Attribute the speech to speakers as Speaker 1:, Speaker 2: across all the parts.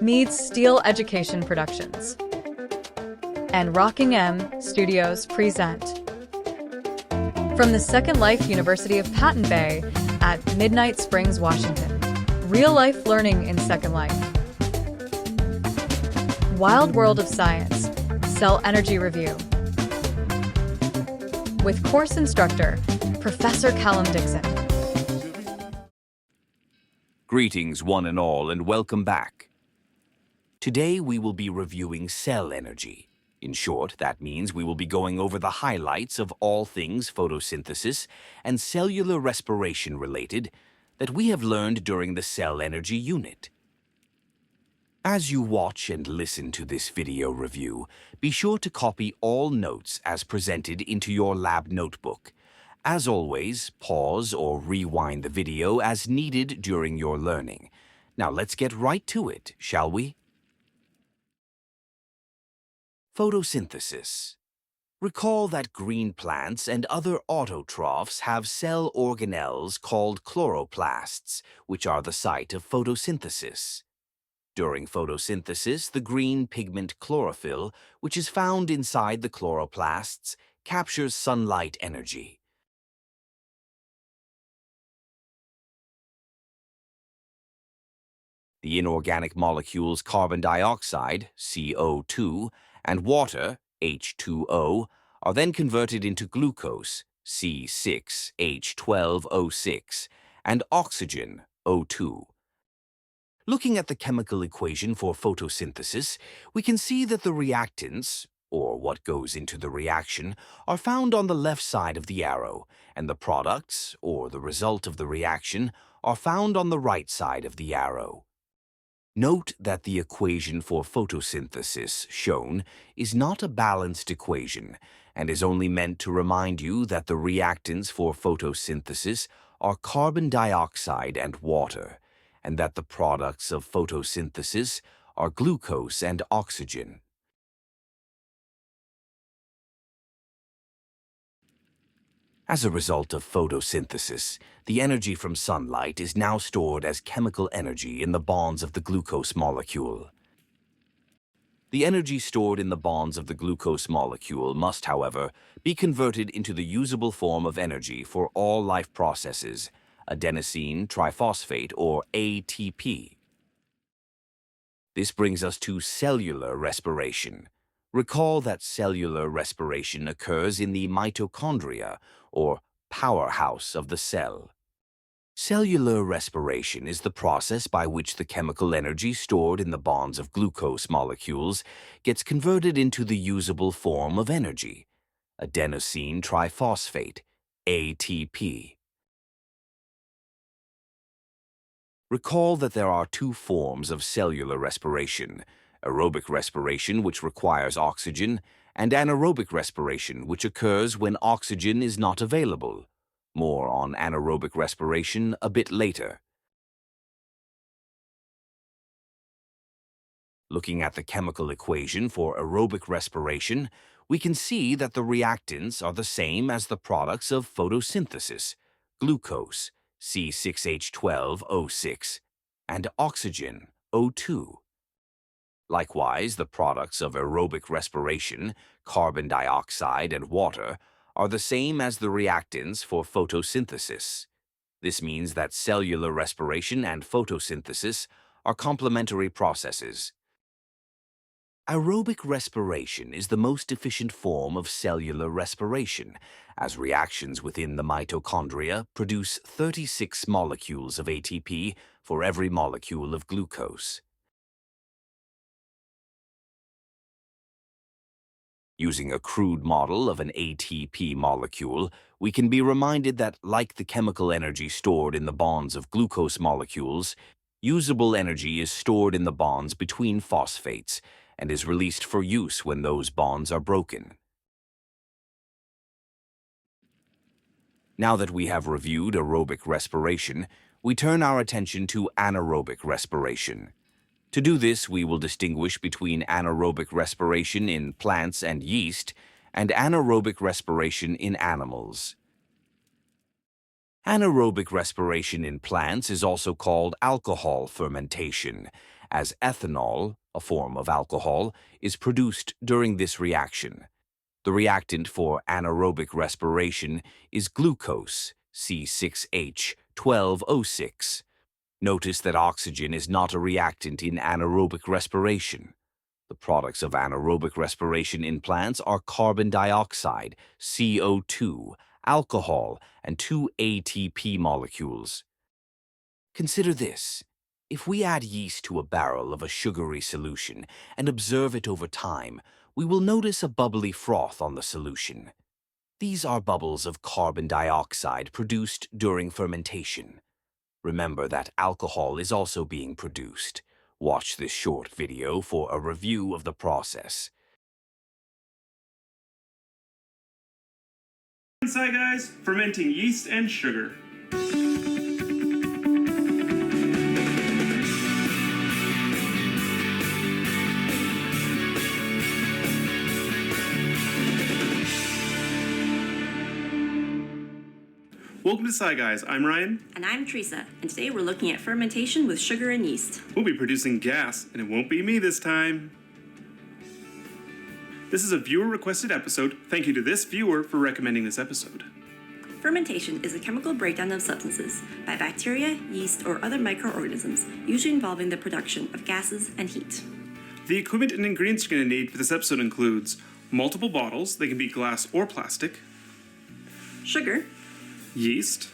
Speaker 1: Meads Steel Education Productions and Rocking M Studios present from the Second Life University of Patton Bay at Midnight Springs, Washington. Real-life learning in Second Life. Wild World of Science Cell Energy Review with course instructor, Professor Callum Dixon.
Speaker 2: Greetings one and all, and welcome back. Today we will be reviewing cell energy. In short, that means we will be going over the highlights of all things photosynthesis and cellular respiration related that we have learned during the cell energy unit. As you watch and listen to this video review, be sure to copy all notes as presented into your lab notebook. As always, pause or rewind the video as needed during your learning. Now let's get right to it, shall we? Photosynthesis. Recall that green plants and other autotrophs have cell organelles called chloroplasts, which are the site of photosynthesis. During photosynthesis, the green pigment chlorophyll, which is found inside the chloroplasts, captures sunlight energy. The inorganic molecules carbon dioxide, CO2, and water, H2O, are then converted into glucose, C6H12O6, and oxygen, O2. Looking at the chemical equation for photosynthesis, we can see that the reactants, or what goes into the reaction, are found on the left side of the arrow, and the products, or the result of the reaction, are found on the right side of the arrow. Note that the equation for photosynthesis shown is not a balanced equation and is only meant to remind you that the reactants for photosynthesis are carbon dioxide and water, and that the products of photosynthesis are glucose and oxygen. As a result of photosynthesis, the energy from sunlight is now stored as chemical energy in the bonds of the glucose molecule. The energy stored in the bonds of the glucose molecule must, however, be converted into the usable form of energy for all life processes, adenosine triphosphate, or ATP. This brings us to cellular respiration. Recall that cellular respiration occurs in the mitochondria, or powerhouse of the cell. Cellular respiration is the process by which the chemical energy stored in the bonds of glucose molecules gets converted into the usable form of energy, adenosine triphosphate, ATP. Recall that there are two forms of cellular respiration: aerobic respiration, which requires oxygen, and anaerobic respiration, which occurs when oxygen is not available. More on anaerobic respiration a bit later. Looking at the chemical equation for aerobic respiration, we can see that the reactants are the same as the products of photosynthesis: glucose, C6H12O6, and oxygen, O2. Likewise, the products of aerobic respiration, carbon dioxide and water, are the same as the reactants for photosynthesis. This means that cellular respiration and photosynthesis are complementary processes. Aerobic respiration is the most efficient form of cellular respiration, as reactions within the mitochondria produce 36 molecules of ATP for every molecule of glucose. Using a crude model of an ATP molecule, we can be reminded that, like the chemical energy stored in the bonds of glucose molecules, usable energy is stored in the bonds between phosphates and is released for use when those bonds are broken. Now that we have reviewed aerobic respiration, we turn our attention to anaerobic respiration. To do this, we will distinguish between anaerobic respiration in plants and yeast and anaerobic respiration in animals. Anaerobic respiration in plants is also called alcohol fermentation, as ethanol, a form of alcohol, is produced during this reaction. The reactant for anaerobic respiration is glucose, C6H12O6. Notice that oxygen is not a reactant in anaerobic respiration. The products of anaerobic respiration in plants are carbon dioxide, CO2, alcohol, and 2 ATP molecules. Consider this. If we add yeast to a barrel of a sugary solution and observe it over time, we will notice a bubbly froth on the solution. These are bubbles of carbon dioxide produced during fermentation. Remember that alcohol is also being produced. Watch this short video for a review of the process.
Speaker 3: Hi guys, fermenting yeast and sugar. Welcome to Sci Guys. I'm Ryan.
Speaker 4: And I'm Teresa, and today we're looking at fermentation with sugar and yeast.
Speaker 3: We'll be producing gas, and it won't be me this time. This is a viewer-requested episode. Thank you to this viewer for recommending this episode.
Speaker 4: Fermentation is a chemical breakdown of substances by bacteria, yeast, or other microorganisms, usually involving the production of gases and heat.
Speaker 3: The equipment and ingredients you're going to need for this episode includes multiple bottles, they can be glass or plastic,
Speaker 4: Sugar,
Speaker 3: yeast,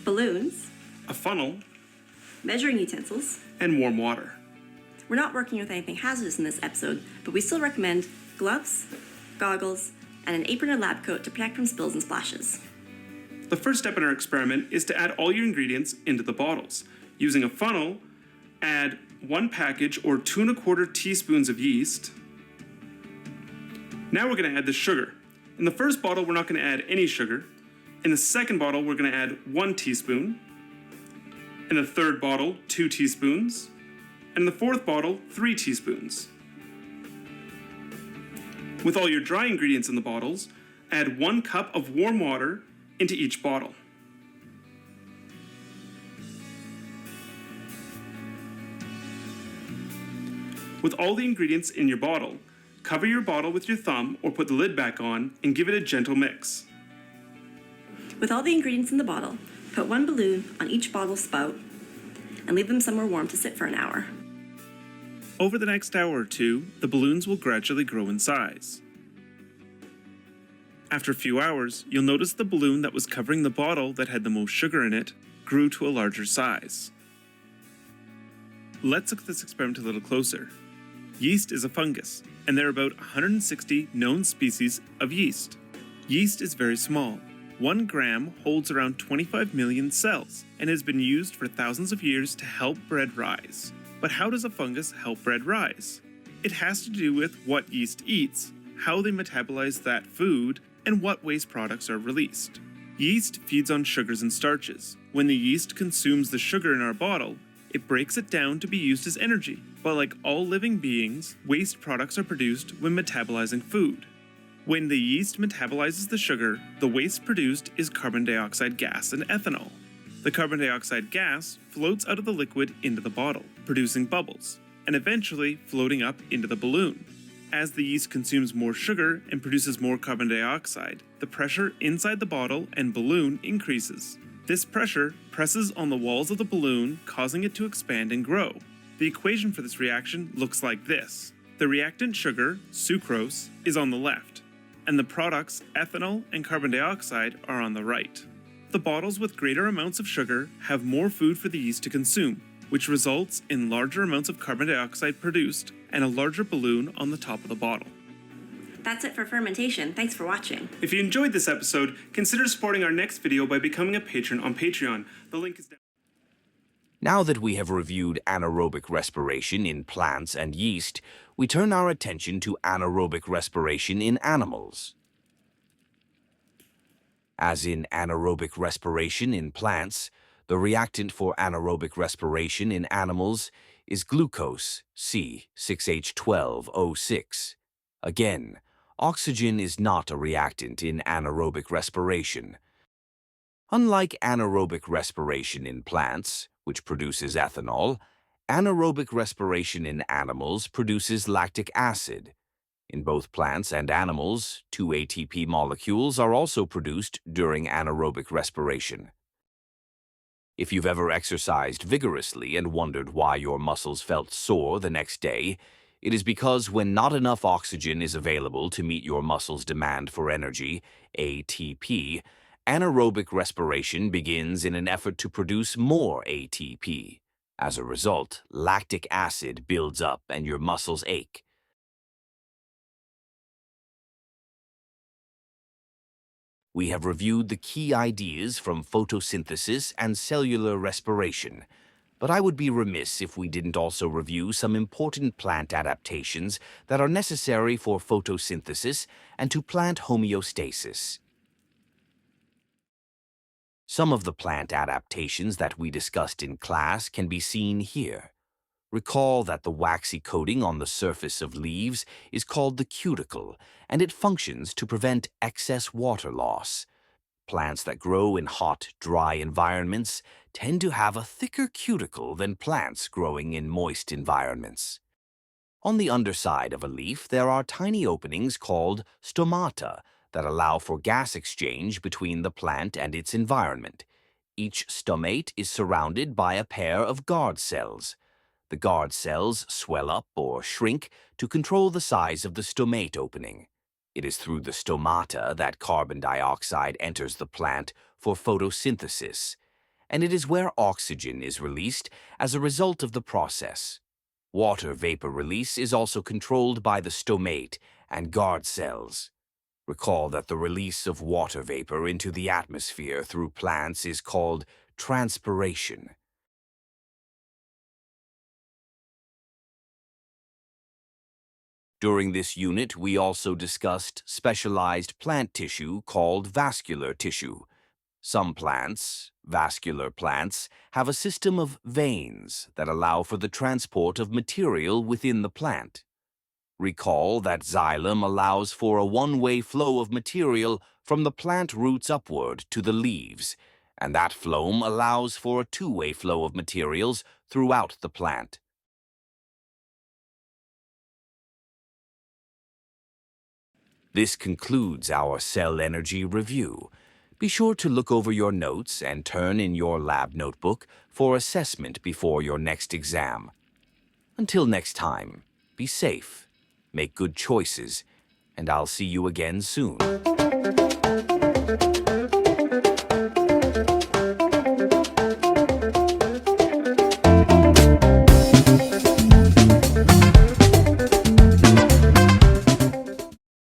Speaker 4: balloons,
Speaker 3: a funnel,
Speaker 4: measuring utensils.
Speaker 3: and warm water.
Speaker 4: We're not working with anything hazardous in this episode, but we still recommend gloves, goggles, and an apron or lab coat to protect from spills and splashes.
Speaker 3: The first step in our experiment is to add all your ingredients into the bottles. Using a funnel, add 1 package or 2 1/4 teaspoons of yeast. Now we're going to add the sugar. In the first bottle, we're not going to add any sugar. In the second bottle, we're going to add 1 teaspoon. In the third bottle, 2 teaspoons. And in the fourth bottle, 3 teaspoons. With all your dry ingredients in the bottles, add 1 cup of warm water into each bottle. With all the ingredients in your bottle, cover your bottle with your thumb or put the lid back on and give it a gentle mix.
Speaker 4: With all the ingredients in the bottle, put 1 balloon on each bottle spout and leave them somewhere warm to sit for an hour.
Speaker 3: Over the next hour or two, the balloons will gradually grow in size. After a few hours, you'll notice the balloon that was covering the bottle that had the most sugar in it grew to a larger size. Let's look at this experiment a little closer. Yeast is a fungus, and there are about 160 known species of yeast. Yeast is very small. 1 gram holds around 25 million cells and has been used for thousands of years to help bread rise. But how does a fungus help bread rise? It has to do with what yeast eats, how they metabolize that food, and what waste products are released. Yeast feeds on sugars and starches. When the yeast consumes the sugar in our bottle, it breaks it down to be used as energy. But like all living beings, waste products are produced when metabolizing food. When the yeast metabolizes the sugar, the waste produced is carbon dioxide gas and ethanol. The carbon dioxide gas floats out of the liquid into the bottle, producing bubbles, and eventually floating up into the balloon. As the yeast consumes more sugar and produces more carbon dioxide, the pressure inside the bottle and balloon increases. This pressure presses on the walls of the balloon, causing it to expand and grow. The equation for this reaction looks like this. The reactant sugar, sucrose, is on the left, and the products, ethanol and carbon dioxide, are on the right. The bottles with greater amounts of sugar have more food for the yeast to consume, which results in larger amounts of carbon dioxide produced and a larger balloon on the top of the bottle.
Speaker 4: That's it for fermentation. Thanks for watching.
Speaker 3: If you enjoyed this episode, consider supporting our next video by becoming a patron on Patreon. The link is down.
Speaker 2: Now that we have reviewed anaerobic respiration in plants and yeast, we turn our attention to anaerobic respiration in animals. As in anaerobic respiration in plants, the reactant for anaerobic respiration in animals is glucose, C6H12O6. Again, oxygen is not a reactant in anaerobic respiration. Unlike anaerobic respiration in plants, which produces ethanol, Anaerobic respiration in animals produces lactic acid. In both plants and animals, 2 ATP molecules are also produced during anaerobic respiration. If you've ever exercised vigorously and wondered why your muscles felt sore the next day, it is because when not enough oxygen is available to meet your muscles' demand for energy, ATP, anaerobic respiration begins in an effort to produce more ATP. As a result, lactic acid builds up and your muscles ache. We have reviewed the key ideas from photosynthesis and cellular respiration, but I would be remiss if we didn't also review some important plant adaptations that are necessary for photosynthesis and to plant homeostasis. Some of the plant adaptations that we discussed in class can be seen here. Recall that the waxy coating on the surface of leaves is called the cuticle, and it functions to prevent excess water loss. Plants that grow in hot, dry environments tend to have a thicker cuticle than plants growing in moist environments. On the underside of a leaf, there are tiny openings called stomata that allow for gas exchange between the plant and its environment. Each stomate is surrounded by a pair of guard cells. The guard cells swell up or shrink to control the size of the stomate opening. It is through the stomata that carbon dioxide enters the plant for photosynthesis, and it is where oxygen is released as a result of the process. Water vapor release is also controlled by the stomate and guard cells. Recall that the release of water vapor into the atmosphere through plants is called transpiration. During this unit, we also discussed specialized plant tissue called vascular tissue. Some plants, vascular plants, have a system of veins that allow for the transport of material within the plant. Recall that xylem allows for a one-way flow of material from the plant roots upward to the leaves, and that phloem allows for a two-way flow of materials throughout the plant. This concludes our cell energy review. Be sure to look over your notes and turn in your lab notebook for assessment before your next exam. Until next time, be safe, make good choices, and I'll see you again soon.